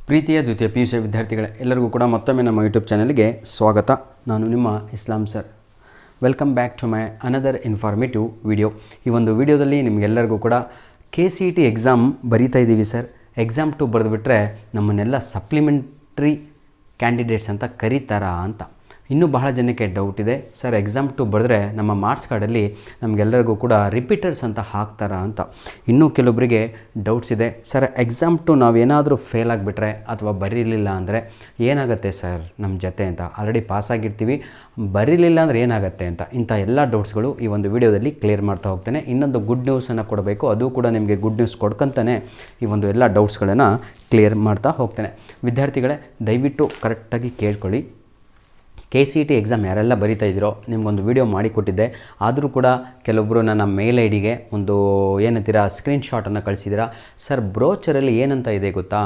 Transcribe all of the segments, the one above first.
ಪ್ರೀತಿಯ ದ್ವಿತೀಯ PUC ವಿದ್ಯಾರ್ಥಿಗಳೇ, ಎಲ್ಲರಿಗೂ ಕೂಡ ಮತ್ತೊಮ್ಮೆ ನಮ್ಮ ಯೂಟ್ಯೂಬ್ ಚಾನಲ್ಗೆ ಸ್ವಾಗತ. ನಾನು ನಿಮ್ಮ Islam sir. Welcome back to my another informative video. ಈ ಒಂದು ವಿಡಿಯೋದಲ್ಲಿ ನಿಮಗೆಲ್ಲರಿಗೂ ಕೂಡ KCET ಎಕ್ಸಾಮ್ ಬರೀತಾ ಇದ್ದೀವಿ ಸರ್. ಎಕ್ಸಾಮ್ 2 ಬರೆದುಬಿಟ್ರೆ ನಮ್ಮನ್ನೆಲ್ಲ ಸಪ್ಲಿಮೆಂಟ್ರಿ ಕ್ಯಾಂಡಿಡೇಟ್ಸ್ ಅಂತ ಕರೀತಾರಾ ಅಂತ ಇನ್ನೂ ಬಹಳ ಜನಕ್ಕೆ ಡೌಟ್ ಇದೆ. ಸರ್, ಎಕ್ಸಾಮ್ 2 ಬರೆದ್ರೆ ನಮ್ಮ ಮಾರ್ಕ್ಸ್ ಕಾರ್ಡಲ್ಲಿ ನಮಗೆಲ್ಲರಿಗೂ ಕೂಡ ರಿಪೀಟರ್ಸ್ ಅಂತ ಹಾಕ್ತಾರಾ ಅಂತ ಇನ್ನೂ ಕೆಲವೊಬ್ಬರಿಗೆ ಡೌಟ್ಸ್ ಇದೆ. ಸರ್, ಎಕ್ಸಾಮ್ 2 ನಾವೇನಾದರೂ ಫೇಲ್ ಆಗಿಬಿಟ್ರೆ ಅಥವಾ ಬರೀಲಿಲ್ಲ ಅಂದರೆ ಏನಾಗುತ್ತೆ ಸರ್ ನಮ್ಮ ಜೊತೆ ಅಂತ. ಆಲ್ರೆಡಿ ಪಾಸಾಗಿರ್ತೀವಿ, ಬರೀಲಿಲ್ಲ ಅಂದರೆ ಏನಾಗುತ್ತೆ ಅಂತ ಇಂಥ ಎಲ್ಲ ಡೌಟ್ಸ್ಗಳು ಈ ಒಂದು ವಿಡಿಯೋದಲ್ಲಿ ಕ್ಲಿಯರ್ ಮಾಡ್ತಾ ಹೋಗ್ತೇನೆ. ಇನ್ನೊಂದು ಗುಡ್ ನ್ಯೂಸನ್ನು ಕೊಡಬೇಕು, ಅದು ಕೂಡ ನಿಮಗೆ ಗುಡ್ ನ್ಯೂಸ್ ಕೊಡ್ಕೊಂತಾನೆ ಈ ಒಂದು ಎಲ್ಲ ಡೌಟ್ಸ್ಗಳನ್ನು ಕ್ಲಿಯರ್ ಮಾಡ್ತಾ ಹೋಗ್ತೇನೆ. ವಿದ್ಯಾರ್ಥಿಗಳೇ, ದಯವಿಟ್ಟು ಕರೆಕ್ಟಾಗಿ ಕೇಳ್ಕೊಳ್ಳಿ. KCET ಎಕ್ಸಾಮ್ ಯಾರೆಲ್ಲ ಬರೀತಾ ಇದ್ದೀರೋ ನಿಮಗೊಂದು ವಿಡಿಯೋ ಮಾಡಿಕೊಟ್ಟಿದ್ದೆ. ಆದರೂ ಕೂಡ ಕೆಲವೊಬ್ಬರು ನನ್ನ ಮೇಲ್ ಐಡಿಗೆ ಒಂದು ಏನಂತೀರಾ ಸ್ಕ್ರೀನ್ಶಾಟನ್ನು ಕಳಿಸಿದ್ದೀರಾ. ಸರ್, ಬ್ರೋಚರಲ್ಲಿ ಏನಂತ ಇದೆ ಗೊತ್ತಾ?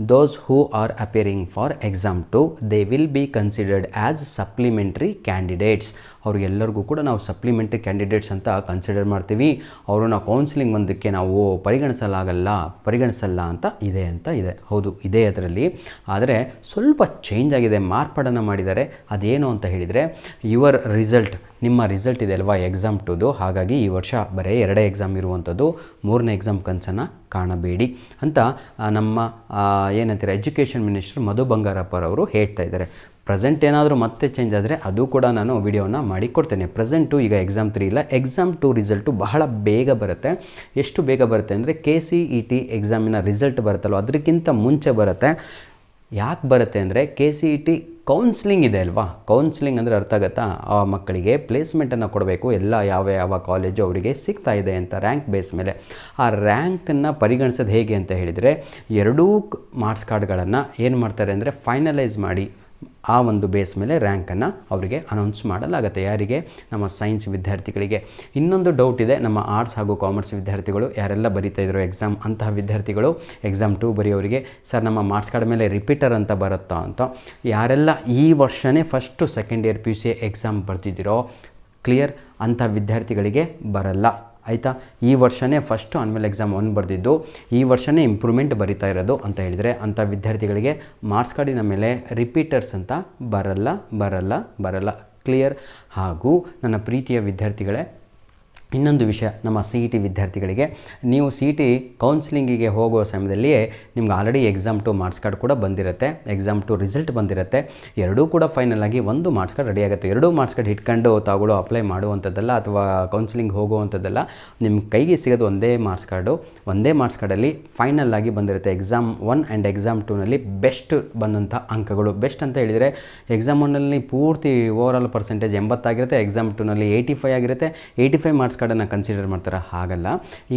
those who are appearing for exam 2 they will be considered as supplementary candidates. ಅವ್ರಿಗೆಲ್ಲರಿಗೂ ಕೂಡ ನಾವು ಸಪ್ಲಿಮೆಂಟ್ರಿ ಕ್ಯಾಂಡಿಡೇಟ್ಸ್ ಅಂತ ಕನ್ಸಿಡರ್ ಮಾಡ್ತೀವಿ. ಅವ್ರನ್ನ ಕೌನ್ಸಿಲಿಂಗ್ ಒಂದಕ್ಕೆ ನಾವು ಪರಿಗಣಿಸಲ್ಲ ಅಂತ ಇದೆ. ಹೌದು, ಇದೆ ಅದರಲ್ಲಿ. ಆದರೆ ಸ್ವಲ್ಪ ಚೇಂಜ್ ಆಗಿದೆ, ಮಾರ್ಪಾಡನ್ನು ಮಾಡಿದ್ದಾರೆ. ಅದೇನು ಅಂತ ಹೇಳಿದರೆ, ಯುವರ್ ರಿಸಲ್ಟ್, ನಿಮ್ಮ ರಿಸಲ್ಟ್ ಇದೆ ಅಲ್ವಾ ಎಕ್ಸಾಮ್ 2ದು, ಹಾಗಾಗಿ ಈ ವರ್ಷ ಬರೀ 2 ಎಕ್ಸಾಮ್ ಇರುವಂಥದ್ದು, 3ನೇ ಎಕ್ಸಾಮ್ ಕನಸನ್ನು ಕಾಣಬೇಡಿ ಅಂತ ನಮ್ಮ ಏನಂತೀರ ಎಜುಕೇಷನ್ ಮಿನಿಸ್ಟರ್ ಮಧು ಬಂಗಾರಪ್ಪರವರು ಹೇಳ್ತಾ ಇದ್ದಾರೆ. ಪ್ರೆಸೆಂಟ್ ಏನಾದರೂ ಮತ್ತೆ ಚೇಂಜ್ ಆದರೆ ಅದು ಕೂಡ ನಾನು ವಿಡಿಯೋನ ಮಾಡಿ ಕೊಡ್ತೇನೆ. ಪ್ರೆಸೆಂಟು ಈಗ ಎಕ್ಸಾಮ್ 3 ಇಲ್ಲ, ಎಕ್ಸಾಮ್ 2 ರಿಸಲ್ಟು ಬಹಳ ಬೇಗ ಬರುತ್ತೆ. ಎಷ್ಟು ಬೇಗ ಬರುತ್ತೆ ಅಂದರೆ KCET ಎಕ್ಸಾಮಿನ ರಿಸಲ್ಟ್ ಬರುತ್ತಲ್ವ ಅದಕ್ಕಿಂತ ಮುಂಚೆ ಬರುತ್ತೆ. ಯಾಕೆ ಬರುತ್ತೆ ಅಂದರೆ KCET ಕೌನ್ಸ್ಲಿಂಗ್ ಇದೆ ಅಲ್ವಾ. ಕೌನ್ಸ್ಲಿಂಗ್ ಅಂದರೆ ಅರ್ಥ ಆಗುತ್ತಾ? ಆ ಮಕ್ಕಳಿಗೆ ಪ್ಲೇಸ್ಮೆಂಟನ್ನು ಕೊಡಬೇಕು, ಎಲ್ಲ ಯಾವ ಕಾಲೇಜು ಅವರಿಗೆ ಸಿಗ್ತಾ ಇದೆ ಅಂತ ರ್ಯಾಂಕ್ ಬೇಸ್ ಮೇಲೆ. ಆ ರ್ಯಾಂಕನ್ನು ಪರಿಗಣಿಸೋದು ಹೇಗೆ ಅಂತ ಹೇಳಿದರೆ, ಎರಡೂ ಮಾರ್ಕ್ಸ್ ಕಾರ್ಡ್ಗಳನ್ನು ಏನು ಮಾಡ್ತಾರೆ ಅಂದರೆ ಫೈನಲೈಸ್ ಮಾಡಿ ಆ ಒಂದು ಬೇಸ್ ಮೇಲೆ ರ್ಯಾಂಕನ್ನು ಅವರಿಗೆ ಅನೌನ್ಸ್ ಮಾಡಲಾಗುತ್ತೆ. ಯಾರಿಗೆ? ನಮ್ಮ ಸೈನ್ಸ್ ವಿದ್ಯಾರ್ಥಿಗಳಿಗೆ. ಇನ್ನೊಂದು ಡೌಟ್ ಇದೆ, ನಮ್ಮ ಆರ್ಟ್ಸ್ ಹಾಗೂ ಕಾಮರ್ಸ್ ವಿದ್ಯಾರ್ಥಿಗಳು ಯಾರೆಲ್ಲ ಬರೀತಾ ಇದ್ರು ಎಕ್ಸಾಮ್, ಅಂತಹ ವಿದ್ಯಾರ್ಥಿಗಳು ಎಕ್ಸಾಮ್ 2 ಬರೆಯೋರಿಗೆ ಸರ್ ನಮ್ಮ ಮಾರ್ಕ್ಸ್ ಕಾರ್ಡ್ ಮೇಲೆ ರಿಪೀಟರ್ ಅಂತ ಬರುತ್ತಾ ಅಂತ. ಯಾರೆಲ್ಲ ಈ ವರ್ಷವೇ first second year PUC exam ಬರ್ತಿದ್ದೀರೋ ಕ್ಲಿಯರ್, ಅಂಥ ವಿದ್ಯಾರ್ಥಿಗಳಿಗೆ ಬರಲ್ಲ ಆಯಿತಾ. ಈ ವರ್ಷವೇ ಫಸ್ಟು ಆನ್ಮೇಲೆ ಎಕ್ಸಾಮ್ 1 ಬರೆದಿದ್ದು, ಈ ವರ್ಷವೇ ಇಂಪ್ರೂವ್ಮೆಂಟ್ ಬರಿತಾ ಇರೋದು ಅಂತ ಹೇಳಿದರೆ ಅಂಥ ವಿದ್ಯಾರ್ಥಿಗಳಿಗೆ ಮಾರ್ಕ್ಸ್ ಕಾರ್ಡಿನ ಮೇಲೆ ರಿಪೀಟರ್ಸ್ ಅಂತ ಬರಲ್ಲ ಕ್ಲಿಯರ್. ಹಾಗೂ ನನ್ನ ಪ್ರೀತಿಯ ವಿದ್ಯಾರ್ಥಿಗಳೇ, ಇನ್ನೊಂದು ವಿಷಯ, ನಮ್ಮ CET ವಿದ್ಯಾರ್ಥಿಗಳಿಗೆ, ನೀವು CET ಕೌನ್ಸಿಲಿಂಗಿಗೆ ಹೋಗುವ ಸಮಯದಲ್ಲಿಯೇ ನಿಮ್ಗೆ ಆಲ್ರೆಡಿ ಎಕ್ಸಾಮ್ 2 ಮಾರ್ಕ್ಸ್ ಕಾರ್ಡ್ ಕೂಡ ಬಂದಿರುತ್ತೆ, ಎಕ್ಸಾಮ್ 2 ರಿಸಲ್ಟ್ ಬಂದಿರುತ್ತೆ. ಎರಡೂ ಕೂಡ ಫೈನಲ್ ಆಗಿ ಒಂದು ಮಾರ್ಕ್ಸ್ ಕಾರ್ಡ್ ರೆಡಿ ಆಗುತ್ತೆ. ಎರಡೂ ಮಾರ್ಕ್ಸ್ ಕಾರ್ಡ್ ಇಟ್ಕೊಂಡು ತಾವುಗಳು ಅಪ್ಲೈ ಮಾಡುವಂಥದ್ದಲ್ಲ ಅಥವಾ ಕೌನ್ಸಿಲಿಂಗ್ ಹೋಗುವಂಥದ್ದಲ್ಲ. ನಿಮ್ಮ ಕೈಗೆ ಸಿಗೋದು ಒಂದೇ ಮಾರ್ಕ್ಸ್ ಕಾರ್ಡು. ಒಂದೇ ಮಾರ್ಕ್ಸ್ ಕಾರ್ಡಲ್ಲಿ ಫೈನಲ್ ಆಗಿ ಬಂದಿರುತ್ತೆ. ಎಕ್ಸಾಮ್ 1 ಆ್ಯಂಡ್ ಎಕ್ಸಾಮ್ 2ನಲ್ಲಿ ಬೆಸ್ಟ್ ಬಂದಂಥ ಅಂಕಗಳು. ಬೆಸ್ಟ್ ಅಂತ ಹೇಳಿದರೆ ಎಕ್ಸಾಮ್ 1ನಲ್ಲಿ ಪೂರ್ತಿ ಓವರಾಲ್ ಪರ್ಸೆಂಟೇಜ್ 80 ಆಗಿರುತ್ತೆ, ಎಕ್ಸಾಮ್ 2ನಲ್ಲಿ 85 ಆಗಿರುತ್ತೆ. 85 ಮಾರ್ಕ್ಸ್ ಕಾರ್ಡನ್ನು ಕನ್ಸಿಡರ್ ಮಾಡ್ತಾರೆ. ಹಾಗಲ್ಲ,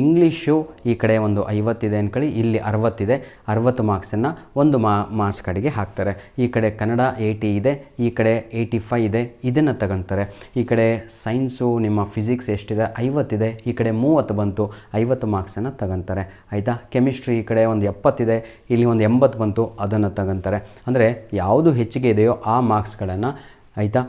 ಇಂಗ್ಲೀಷು ಈ ಕಡೆ ಒಂದು 50 ಇದೆ ಅಂದ್ಕೊಳ್ಳಿ, ಇಲ್ಲಿ 60 ಇದೆ. 60 ಮಾರ್ಕ್ಸನ್ನು ಒಂದು ಮಾರ್ಕ್ಸ್ ಕಾರ್ಡಿಗೆ ಹಾಕ್ತಾರೆ. ಈ ಕಡೆ ಕನ್ನಡ 80 ಇದೆ, ಈ ಕಡೆ 85 ಇದೆ, ಇದನ್ನು ತಗೊತಾರೆ. ಈ ಕಡೆ ಸೈನ್ಸು ನಿಮ್ಮ ಫಿಸಿಕ್ಸ್ ಎಷ್ಟಿದೆ 50 ಇದೆ, ಈ ಕಡೆ 30 ಬಂತು, 50 ಮಾರ್ಕ್ಸನ್ನು ತಗೊತಾರೆ ಆಯಿತಾ. ಕೆಮಿಸ್ಟ್ರಿ ಈ ಕಡೆ ಒಂದು 70 ಇದೆ, ಇಲ್ಲಿ ಒಂದು 80 ಬಂತು, ಅದನ್ನು ತಗೊತಾರೆ. ಅಂದರೆ ಯಾವುದು ಹೆಚ್ಚಿಗೆ ಇದೆಯೋ ಆ ಮಾರ್ಕ್ಸ್ಗಳನ್ನು ಆಯಿತಾ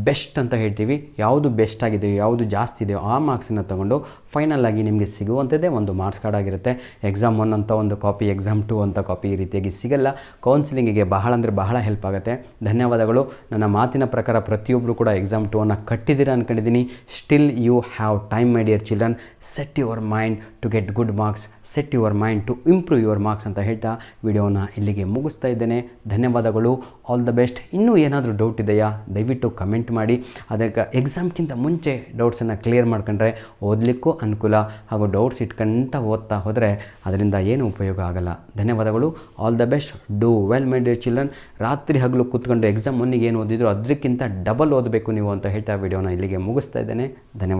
ಬೆಸ್ಟ್ ಅಂತ ಹೇಳ್ತೀವಿ. ಯಾವುದು ಬೆಸ್ಟ್ ಆಗಿದೆಯೋ, ಯಾವುದು ಜಾಸ್ತಿ ಇದೆಯೋ ಆ ಮಾರ್ಕ್ಸನ್ನು ತೊಗೊಂಡು ಫೈನಲ್ ಆಗಿ ನಿಮಗೆ ಸಿಗುವಂಥದ್ದೇ ಒಂದು ಮಾರ್ಕ್ಸ್ ಕಾರ್ಡ್ ಆಗಿರುತ್ತೆ. ಎಕ್ಸಾಮ್ 1 ಅಂತ ಒಂದು ಕಾಪಿ, ಎಕ್ಸಾಮ್ 2 ಅಂತ ಕಾಪಿ ಈ ರೀತಿಯಾಗಿ ಸಿಗಲ್ಲ. ಕೌನ್ಸಿಲಿಂಗಿಗೆ ಬಹಳ ಅಂದರೆ ಬಹಳ ಹೆಲ್ಪ್ ಆಗುತ್ತೆ. ಧನ್ಯವಾದಗಳು. ನನ್ನ ಮಾತಿನ ಪ್ರಕಾರ ಪ್ರತಿಯೊಬ್ಬರು ಕೂಡ ಎಕ್ಸಾಮ್ 2 ಕಟ್ಟಿದ್ದೀರಾ ಅಂದ್ಕೊಂಡಿದ್ದೀನಿ. Still you have time my dear children. Set your mind to get good marks, set your mind to improve your marks ಅಂತ ಹೇಳ್ತಾ ವಿಡಿಯೋನ ಇಲ್ಲಿಗೆ ಮುಗಿಸ್ತಾ ಇದ್ದೇನೆ. ಧನ್ಯವಾದಗಳು. All the best. ಇನ್ನೂ ಏನಾದರೂ ಡೌಟ್ ಇದೆಯಾ ದಯವಿಟ್ಟು ಕಮೆಂಟ್ ಮಾಡಿ. ಅದಕ್ಕೆ ಎಕ್ಸಾಮ್ಗಿಂತ ಮುಂಚೆ ಡೌಟ್ಸನ್ನು ಕ್ಲಿಯರ್ ಮಾಡ್ಕೊಂಡ್ರೆ ಓದಲಿಕ್ಕೂ ಅನುಕೂಲ, ಹಾಗೂ ಡೌಟ್ಸ್ ಇಟ್ಕೊಂತ ಓದ್ತಾ ಹೋದರೆ ಅದರಿಂದ ಏನು ಉಪಯೋಗ ಆಗಲ್ಲ. ಧನ್ಯವಾದಗಳು. All the best. Do well my dear children. ರಾತ್ರಿ ಹಗಲು ಕೂತ್ಕೊಂಡು ಎಕ್ಸಾಮ್ 1ಗೆ ಏನು ಓದಿದ್ರು ಅದಕ್ಕಿಂತ ಡಬಲ್ ಓದಬೇಕು ನೀವು ಅಂತ ಹೇಳ್ತಾ ವಿಡಿಯೋನ ಇಲ್ಲಿಗೆ ಮುಗಿಸ್ತಾ ಇದ್ದೇನೆ. ಧನ್ಯವಾದ.